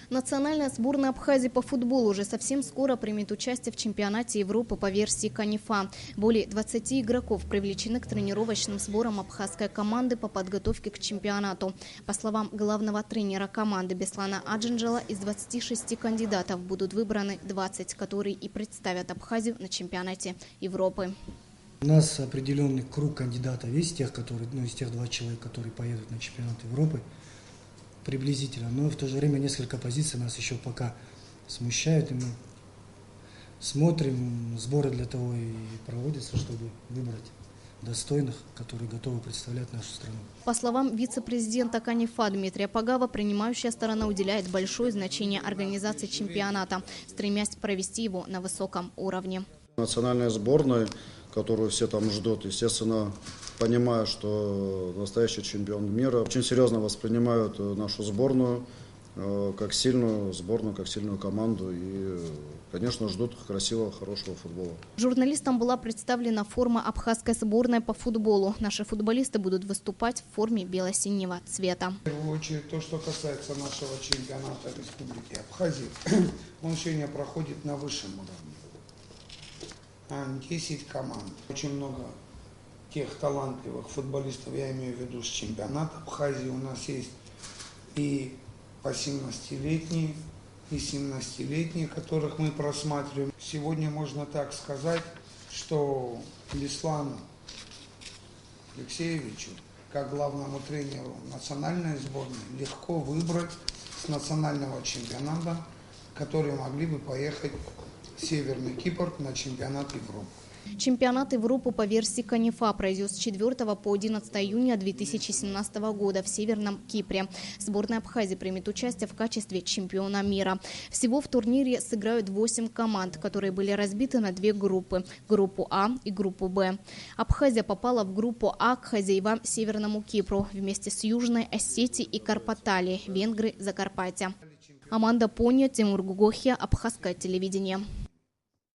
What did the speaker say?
Национальная сборная Абхазии по футболу уже совсем скоро примет участие в чемпионате Европы по версии КАНИФА. Более 20 игроков привлечены к тренировочным сборам абхазской команды по подготовке к чемпионату. По словам главного тренера команды Беслана Аджинджала, из 26 кандидатов будут выбраны 20, которые и представят Абхазию на чемпионате Европы. У нас определенный круг кандидатов есть, тех, которые, из тех 2 человека, которые поедут на чемпионат Европы, приблизительно. Но в то же время несколько позиций нас еще пока смущают, и мы смотрим, сборы для того и проводятся, чтобы выбрать достойных, которые готовы представлять нашу страну. По словам вице-президента КАНИФА Дмитрия Пагава, принимающая сторона уделяет большое значение организации чемпионата, стремясь провести его на высоком уровне. Национальная сборная, которую все там ждут, естественно, понимая, что настоящий чемпион мира, очень серьезно воспринимают нашу сборную как сильную сборную, как сильную команду и, конечно, ждут красивого, хорошего футбола. Журналистам была представлена форма абхазской сборной по футболу. Наши футболисты будут выступать в форме бело-синего цвета. В первую очередь, то, что касается нашего чемпионата Республики Абхазия, он сегодня проходит на высшем уровне. 10 команд. Очень много тех талантливых футболистов, я имею в виду с чемпионата Абхазии. У нас есть и по 17-летние, и 17-летние, которых мы просматриваем. Сегодня можно так сказать, что Беслану Алексеевичу, как главному тренеру национальной сборной, легко выбрать с национального чемпионата, которые могли бы поехать в Северный Кипр на чемпионат Европы. Чемпионат Европы по версии КАНИФА пройдет с 4 по 11 июня 2017 года в Северном Кипре. Сборная Абхазии примет участие в качестве чемпиона мира. Всего в турнире сыграют 8 команд, которые были разбиты на 2 группы – группу А и группу Б. Абхазия попала в группу А к хозяевам Северному Кипру вместе с Южной Осетией и Карпаталией, Венгры, Закарпатья. Аманда Поня, Тимур Гугохия, Абхазское телевидение.